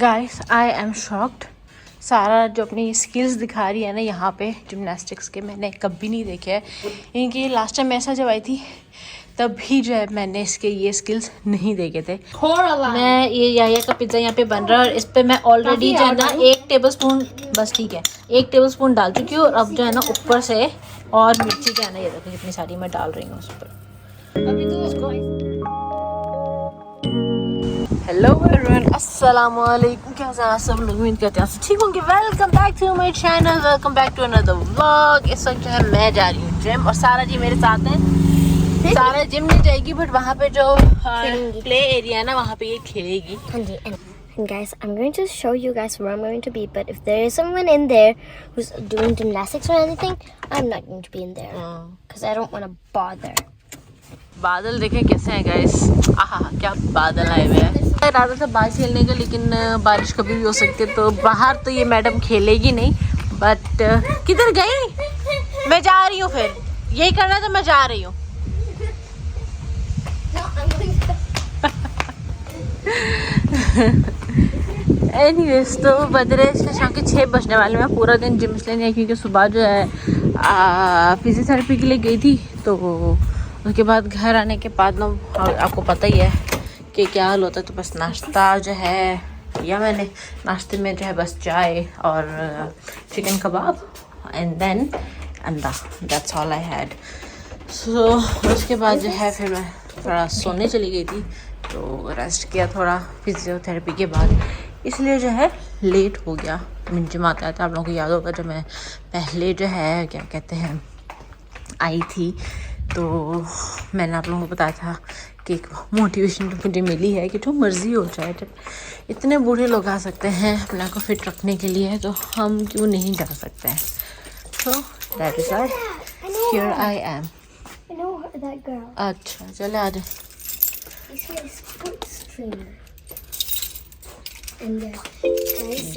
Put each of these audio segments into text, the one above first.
Guys I am shocked. सारा जो अपनी स्किल्स दिखा रही है ना यहाँ पे जिमनास्टिक्स के, मैंने कभी नहीं देखे हैं इनकी। लास्ट टाइम ऐसा जब आई थी तब भी जो है मैंने इसके ये स्किल्स नहीं देखे थे। मैं ये यहया का पिज्ज़ा यहाँ पे बन रहा है और इस पे मैं ऑलरेडी जो है ना 1 टेबलस्पून, बस ठीक है 1 टेबलस्पून डाल चुकी हूँ। और अब जो है ना ऊपर से और मिर्ची जो है ना ये देखो कितनी सारी मैं डाल रही हूँ उस पर। अभी तो इसको हेलो एवरीवन, अस्सलाम वालेकुम। कैसे हैं सब लोग? उम्मीद करते हैं ठीक होंगे। Welcome back to my channel, welcome back to another vlog. इस वक्त जो है मैं जा रही हूँ जिम और सारा जी मेरे साथ हैं। सारा जिम नहीं जाएगी बट वहाँ पे जो प्ले एरिया है ना वहाँ पे ये खेलेगी। हाँ जी। And guys, I'm going to show you guys where I'm going to be, but if there is someone in there who's doing gymnastics or anything, I'm not going to be in there because I don't want to bother. बादल देखें कैसे हैं guys, आहा क्या बादल आए हुए हैं। इरादा था बाहर खेलने का लेकिन बारिश कभी भी हो सकती है, तो बाहर तो ये मैडम खेलेगी नहीं। बट किधर गई? मैं जा रही हूँ, फिर यही करना तो मैं जा रही हूँ। एनीवेज तो बज रहे शाम के 6 बजने वाले। मैं पूरा दिन जिम इसलिए नहीं आई क्योंकि सुबह जो है फिजियोथेरेपी के लिए गई थी, तो उसके बाद घर आने के बाद ना आपको पता ही है कि क्या हाल होता है। तो बस नाश्ता जो है या मैंने नाश्ते में जो है बस चाय और चिकन कबाब एंड देन अंडा, दैट्स ऑल आई हैड। सो उसके बाद जो है फिर मैं थोड़ा सोने चली गई थी, तो रेस्ट किया थोड़ा फिजियोथेरेपी के बाद, इसलिए जो है लेट हो गया। जिम आते आते आप लोगों को याद होगा जब मैं पहले जो है क्या कहते हैं आई थी, तो मैंने आप लोगों को बताया था कि एक मोटिवेशन मुझे मिली है कि जो मर्ज़ी हो जाए, जब इतने बूढ़े लोग आ सकते हैं अपने आप को फिट रखने के लिए, तो हम क्यों नहीं जा सकते हैं। So that is I, here I am. अच्छा चले आ जाए।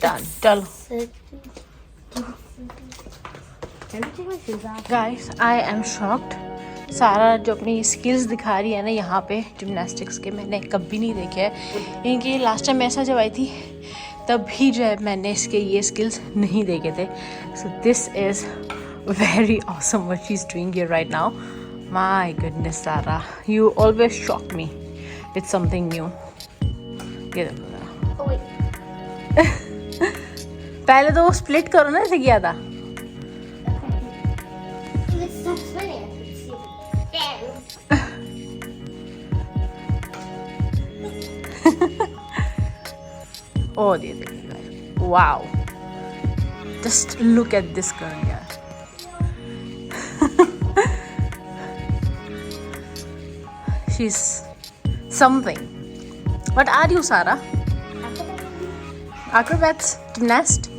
डन, चलो गाइस आई एम शॉक्ड। सारा जो अपनी स्किल्स दिखा रही है ना यहाँ पे जिमनास्टिक्स के, मैंने कभी नहीं देखे हैं इनकी। लास्ट टाइम ऐसा जब आई थी तब भी जो है मैंने इसके ये स्किल्स नहीं देखे थे। So this is very awesome what she is doing here right now. My goodness Sara, you always shock me with something new. ये देखो पहले तो वो स्प्लिट करो ना, ऐसे किया था। Oh, wow! Just look at this girl here. She's something. What are you, Sara? Acrobats, gymnast.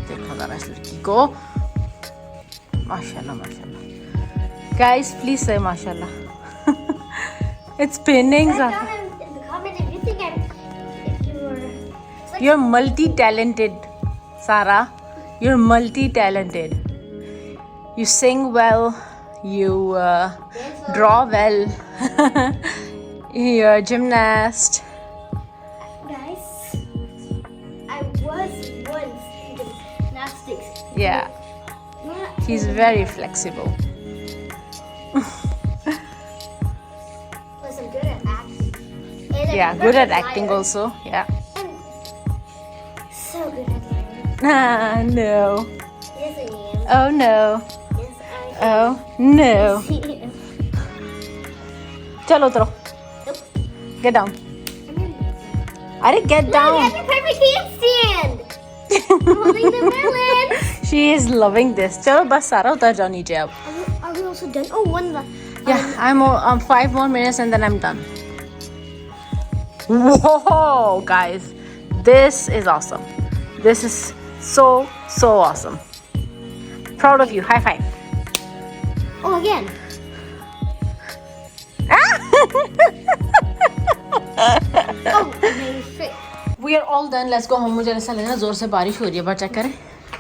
देखो जरा इस लड़की को, माशाल्लाह माशाल्लाह। Guys, please say माशाल्लाह. It's spinning, Sara. You're multi-talented, Sara. You're multi-talented. You sing well. You draw well. You're a gymnast. Guys, I was once in gymnastics. Yeah. She's very flexible. Plus, I'm good at acting. Yeah, good at acting also. Yeah. So good at learning. No. Yes, I am. Oh no. Yes, I am. Oh no. Yes, I am. चलो उतरो. Get down. अरे get down. Look, I have a perfect handstand. I'm holding the melon. She is loving this. चलो बस सारा उतर जाओ नीचे अब. Are we also done? Oh, one left. Yeah, I'm 5 more minutes and then I'm done. Whoa, guys, this is awesome. This is so awesome. Proud of you. High five. Oh, again. Oh, okay. We are all done. Let's go home. मुझे ऐसा लग रहा है जोर से बारिश हो रही है, बार चेक करें।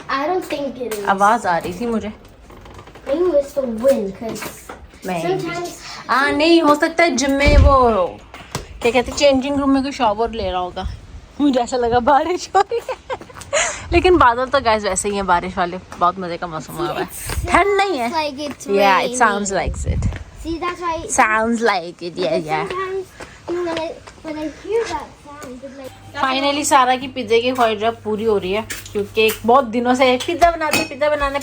I don't think it is. आवाज आ रही थी मुझे। Maybe it's the wind, because sometimes. नहीं हो सकता है जिम में वो क्या कहते, चेंजिंग रूम में कोई शॉवर ले रहा होगा। मुझे ऐसा लगा बारिश हो रही है लेकिन बादल तो गाइस वैसे ही है बारिश वाले, बहुत मजे का मौसम हुआ है, ठंड नहीं है। Yeah, it sounds like it. See, that's why. Sounds like it. Yeah. Sometimes when I hear that sound, it's like. Finally सारा की पिज्जे की ख्वाहिश अब पूरी हो रही है, क्योंकि बहुत दिनों से पिज्जा बनाते, पिज्जा बनाना,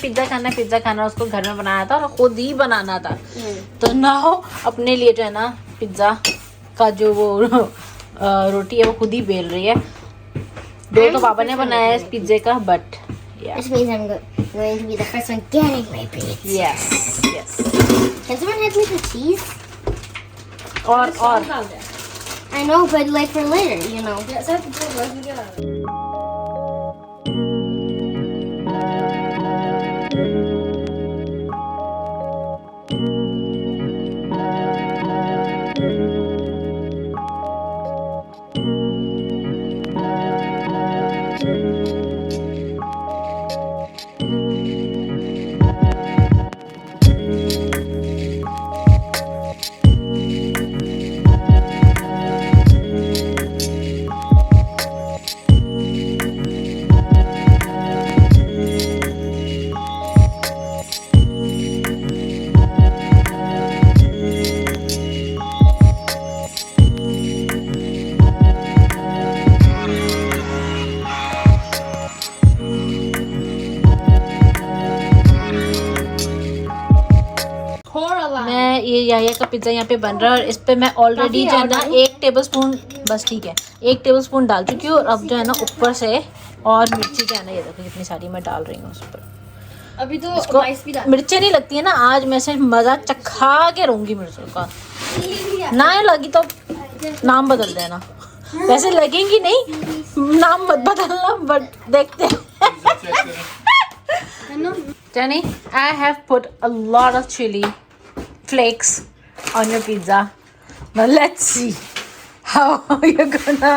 पिज्जा खाना उसको घर में बनाया था और खुद ही बनाना था। तो ना हो अपने लिए जो है ना पिज्जा का जो वो रोटी है वो खुद ही बेल रही है। डो तो पापा ने बनाया है इस पिज्जे का, but Which means I'm going to be the first one getting my pizza. yes. Can someone hand me the cheese? और I know, but like for later, you know. मैं ये यहया का पिज्जा यहाँ पे बन रहा है और इस पे मैं ऑलरेडी जो है ना 1 टेबलस्पून, बस ठीक है, 1 टेबलस्पून डाल चुकी हूँ। और अब जो है ना ऊपर से और मिर्ची जो है ना, ये देखो कितनी सारी मैं डाल रही हूँ उस पर। अभी तो इसको मिर्चें नहीं लगती है ना, आज मैं से मजा चखा के रहूंगी मिर्चों का। ना लगी तो नाम बदल देना, वैसे लगेंगी नहीं, नाम मत बदलना, बट देखते हैं। Jenny, I have put a lot of chili flakes on your pizza. Now let's see how you're gonna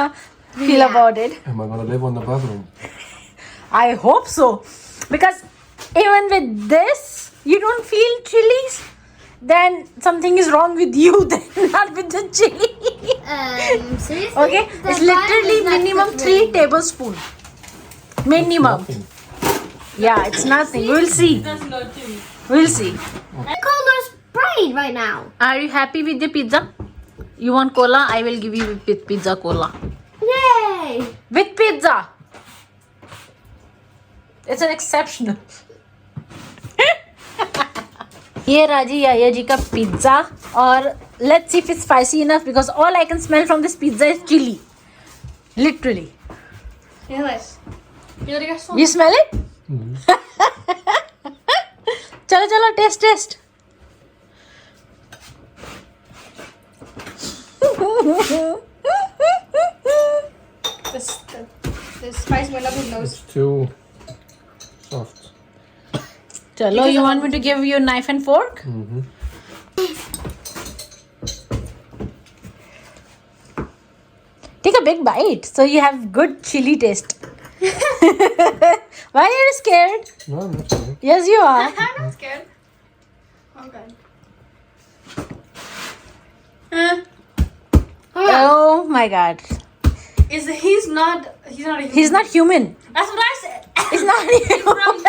feel about it. Am I gonna live on the bathroom? I hope so, because even with this you don't feel chilies, then something is wrong with you, then not with the chili. Seriously? Okay, it's literally minimum 3 tablespoon. Minimum. Yeah, it's nothing. We'll see. We'll see. Cola Sprite right now. Are you happy with the pizza? You want cola? I will give you with pizza cola. Yay! With pizza. It's an exceptional. ये राजी यहया जी का pizza, और let's see if it's spicy enough, because all I can smell from this pizza is chili. Literally. You smell it? चलो चलो test This spice went up his nose. It's too soft. चलो, you want me to give you a knife and fork? Take a big bite so you have good chili taste. Why are you scared? No, I'm not scared. Yes, you are. I'm not scared. Okay. Oh my God. He's not a human. He's not human. That's what I said. He's not He's from human.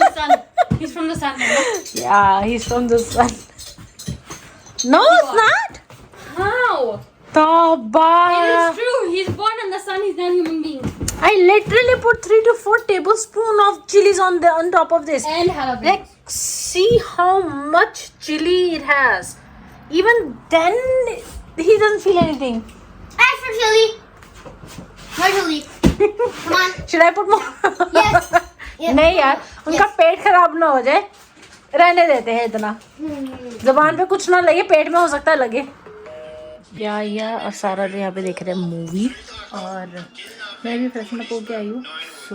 the sun. He's from the sun. Yeah, he's from the sun. No, it's not. How? Tauba. It is true. He's born in the sun. He's not a human being. I literally put 3 to 4 tablespoons of chilies on top of this. And jalapenos. Like, see how much chili it has. Even then, he doesn't feel anything. Extra chili. More chili. Come on. Should I put more? Yes. Yes. नहीं यार, उनका पेट खराब ना हो जाए, रहने देते हैं इतना। जबान पे कुछ ना लगे, पेट में हो सकता है लगे। या और सारा जो यहाँ पे देख रहे हैं मूवी, और मैं भी फ्रेशन अप होके आई हूँ। सो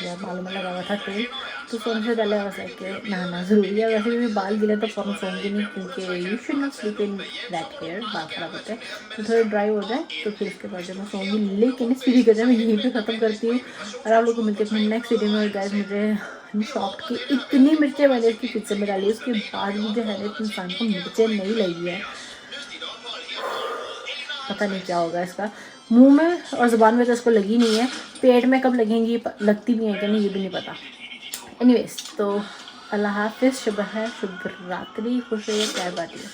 यार बाल में लगा हुआ था तेल, तो सोने से पहले बस कि नहाना ज़रूरी है। वैसे भी बाल गिले तो फ़ौरन सोऊंगी नहीं, क्योंकि you should not sleep in that hair, बाल खराब होता है। तो थोड़े ड्राई हो जाए तो फिर उसके बाद जब मैं सोऊंगी। लेकिन इस वीडियो को मैं यहीं पे ख़त्म करती हूँ और आप लोगों को मिलते हैं नेक्स्ट वीडियो में। गाइस, मुझे शॉक्ड कि इतनी मिर्चें मैंने इसकी पिज्जे में डाली, उसके बाद भी जो है इस इंसान को मिर्चें नहीं लगी है। पता नहीं क्या होगा इसका। मुंह में और ज़ुबान में तो इसको लगी नहीं है, पेट में कब लगेंगी, लगती भी हैं कि नहीं ये भी नहीं पता। एनीवेज, तो अल्लाह हाफिज़, शुभ है, शुभ रात्रि, खुश रहिए, प्यार बांटिए।